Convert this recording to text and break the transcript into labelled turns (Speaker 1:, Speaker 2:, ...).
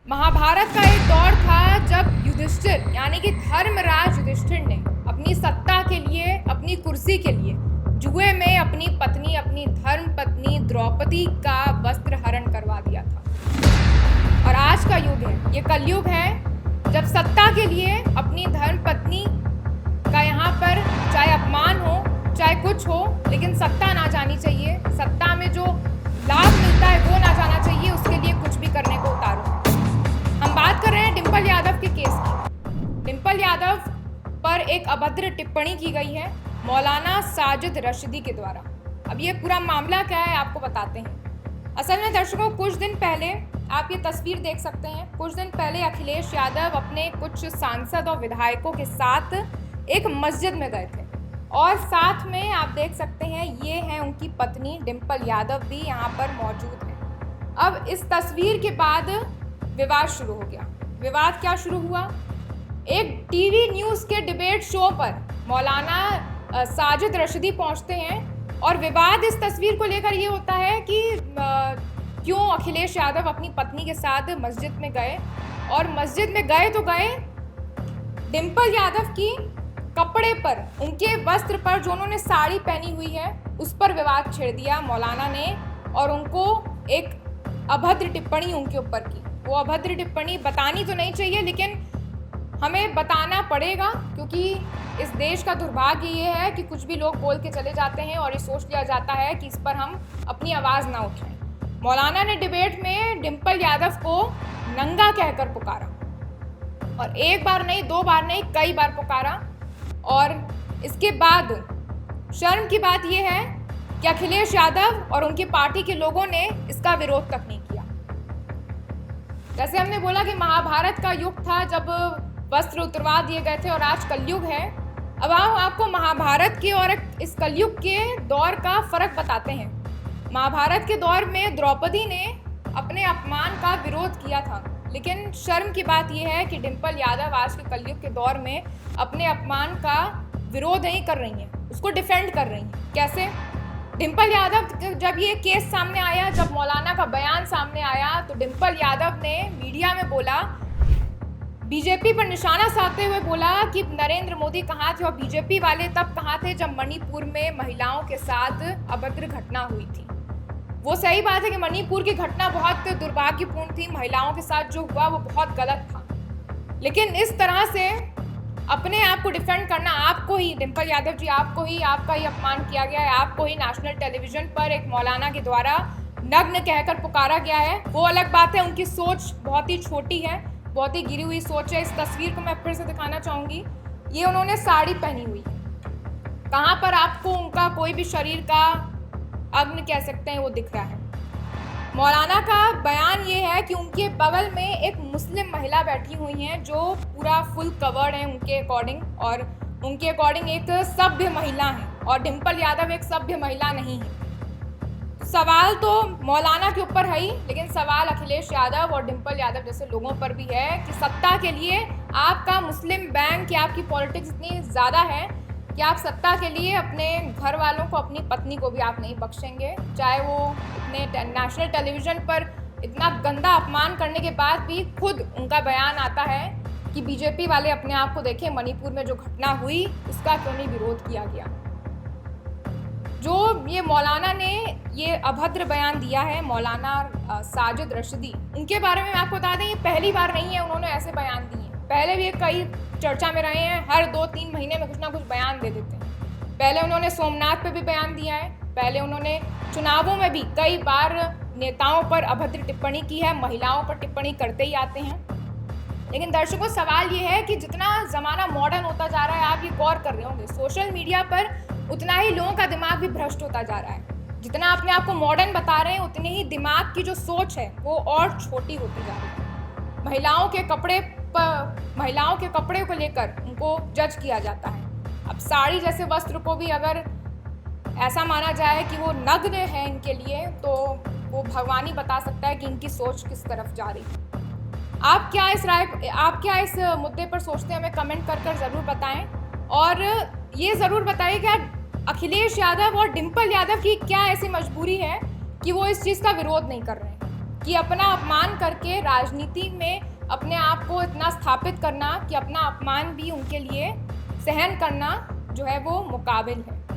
Speaker 1: महाभारत का एक दौर था जब युधिष्ठिर यानी कि धर्मराज युधिष्ठिर ने अपनी सत्ता के लिए, अपनी कुर्सी के लिए जुए में अपनी पत्नी, अपनी धर्म पत्नी द्रौपदी का वस्त्र हरण करवा दिया था। और आज का युग है, ये कलयुग है, जब सत्ता के लिए अपनी धर्म पत्नी का यहाँ पर चाहे अपमान हो, चाहे कुछ हो, लेकिन सत्ता ना जानी चाहिए। सत्ता में जो लाभ मिलता है वो ना जाना चाहिए, उसके लिए कुछ भी करने को उतारो। हम बात कर रहे हैं डिंपल यादव के केस की। डिंपल यादव पर एक अभद्र टिप्पणी की गई है मौलाना साजिद रशीदी के द्वारा। अब ये पूरा मामला क्या है आपको बताते हैं। असल में दर्शकों, कुछ दिन पहले आप ये तस्वीर देख सकते हैं। कुछ दिन पहले अखिलेश यादव अपने कुछ सांसद और विधायकों के साथ एक मस्जिद में गए थे और साथ में आप देख सकते हैं ये है उनकी पत्नी डिंपल यादव भी यहाँ पर मौजूद है। अब इस तस्वीर के बाद विवाद शुरू हो गया। विवाद क्या शुरू हुआ? एक टीवी न्यूज़ के डिबेट शो पर मौलाना साजिद रशीदी पहुंचते हैं और विवाद इस तस्वीर को लेकर ये होता है कि क्यों अखिलेश यादव अपनी पत्नी के साथ मस्जिद में गए। और मस्जिद में गए तो गए, डिंपल यादव की कपड़े पर, उनके वस्त्र पर जो उन्होंने साड़ी पहनी हुई है उस पर विवाद छेड़ दिया मौलाना ने और उनको एक अभद्र टिप्पणी उनके ऊपर की। वो अभद्र टिप्पणी बतानी तो नहीं चाहिए, लेकिन हमें बताना पड़ेगा क्योंकि इस देश का दुर्भाग्य ये है कि कुछ भी लोग बोल के चले जाते हैं और ये सोच लिया जाता है कि इस पर हम अपनी आवाज़ ना उठाएं। मौलाना ने डिबेट में डिंपल यादव को नंगा कहकर पुकारा और एक बार नहीं, दो बार नहीं, कई बार पुकारा। और इसके बाद शर्म की बात यह है कि अखिलेश यादव और उनकी पार्टी के लोगों ने इसका विरोध तक नहीं किया। जैसे हमने बोला कि महाभारत का युग था जब वस्त्र उतरवा दिए गए थे और आज कलयुग है। अब हम आपको महाभारत के और इस कलयुग के दौर का फर्क बताते हैं। महाभारत के दौर में द्रौपदी ने अपने अपमान का विरोध किया था, लेकिन शर्म की बात यह है कि डिंपल यादव आज के कलयुग के दौर में अपने अपमान का विरोध नहीं कर रही हैं, उसको डिफेंड कर रही हैं। कैसे? डिंपल यादव जब ये केस सामने आया, जब मौलाना का बयान सामने आया, तो डिंपल यादव ने मीडिया में बोला, बीजेपी पर निशाना साधते हुए बोला कि नरेंद्र मोदी कहाँ थे और बीजेपी वाले तब कहाँ थे जब मणिपुर में महिलाओं के साथ अभद्र घटना हुई थी। वो सही बात है कि मणिपुर की घटना बहुत दुर्भाग्यपूर्ण थी, महिलाओं के साथ जो हुआ वो बहुत गलत था, लेकिन इस तरह से अपने आप को डिफेंड करना, आपको ही डिंपल यादव जी, आपको ही, आपका ही अपमान किया गया है, आपको ही नेशनल टेलीविजन पर एक मौलाना के द्वारा नग्न कहकर पुकारा गया है। वो अलग बात है, उनकी सोच बहुत ही छोटी है, बहुत ही गिरी हुई सोच है। इस तस्वीर को मैं फिर से दिखाना चाहूँगी। ये उन्होंने साड़ी पहनी हुई है, कहाँ पर आपको उनका कोई भी शरीर का अंग कह सकते हैं वो दिख रहा है। मौलाना का बयान ये है कि उनके बगल में एक मुस्लिम महिला बैठी हुई हैं जो पूरा फुल कवर्ड है उनके अकॉर्डिंग, और उनके अकॉर्डिंग एक सभ्य महिला है और डिंपल यादव एक सभ्य महिला नहीं है। सवाल तो मौलाना के ऊपर है ही, लेकिन सवाल अखिलेश यादव और डिंपल यादव जैसे लोगों पर भी है कि सत्ता के लिए आपका मुस्लिम बैंक या आपकी पॉलिटिक्स इतनी ज़्यादा है कि आप सत्ता के लिए अपने घर वालों को, अपनी पत्नी को भी आप नहीं बख्शेंगे, चाहे वो इतने नेशनल टेलीविज़न पर इतना गंदा अपमान करने के बाद भी खुद उनका बयान आता है कि बीजेपी वाले अपने आप को देखें, मणिपुर में जो घटना हुई उसका क्यों नहीं विरोध किया गया। जो ये मौलाना ने ये अभद्र बयान दिया है, मौलाना साजिद रशीदी, उनके बारे में आपको बता दें ये पहली बार नहीं है उन्होंने ऐसे बयान दिए हैं। पहले भी कई चर्चा में रहे हैं, हर 2-3 महीने में कुछ ना कुछ बयान दे देते हैं। पहले उन्होंने सोमनाथ पे भी बयान दिया है, पहले उन्होंने चुनावों में भी कई बार नेताओं पर अभद्र टिप्पणी की है, महिलाओं पर टिप्पणी करते ही आते हैं। लेकिन दर्शकों, सवाल ये है कि जितना ज़माना मॉडर्न होता जा रहा है, आप ये गौर कर रहे होंगे, सोशल मीडिया पर उतना ही लोगों का दिमाग भी भ्रष्ट होता जा रहा है। जितना अपने आप को मॉडर्न बता रहे हैं, उतनी ही दिमाग की जो सोच है वो और छोटी होती जा रही है। महिलाओं के कपड़े को लेकर उनको जज किया जाता है। अब साड़ी जैसे वस्त्र को भी अगर ऐसा माना जाए कि वो नग्न है इनके लिए, तो वो भगवान ही बता सकता है कि इनकी सोच किस तरफ जा रही है। आप क्या इस मुद्दे पर सोचते हैं, हमें कमेंट कर ज़रूर बताएं और ये ज़रूर बताइए कि अखिलेश यादव और डिंपल यादव की क्या ऐसी मजबूरी है कि वो इस चीज़ का विरोध नहीं कर रहे हैं। कि अपना अपमान करके राजनीति में अपने आप को इतना स्थापित करना कि अपना अपमान भी उनके लिए सहन करना जो है वो मुकाबिल है।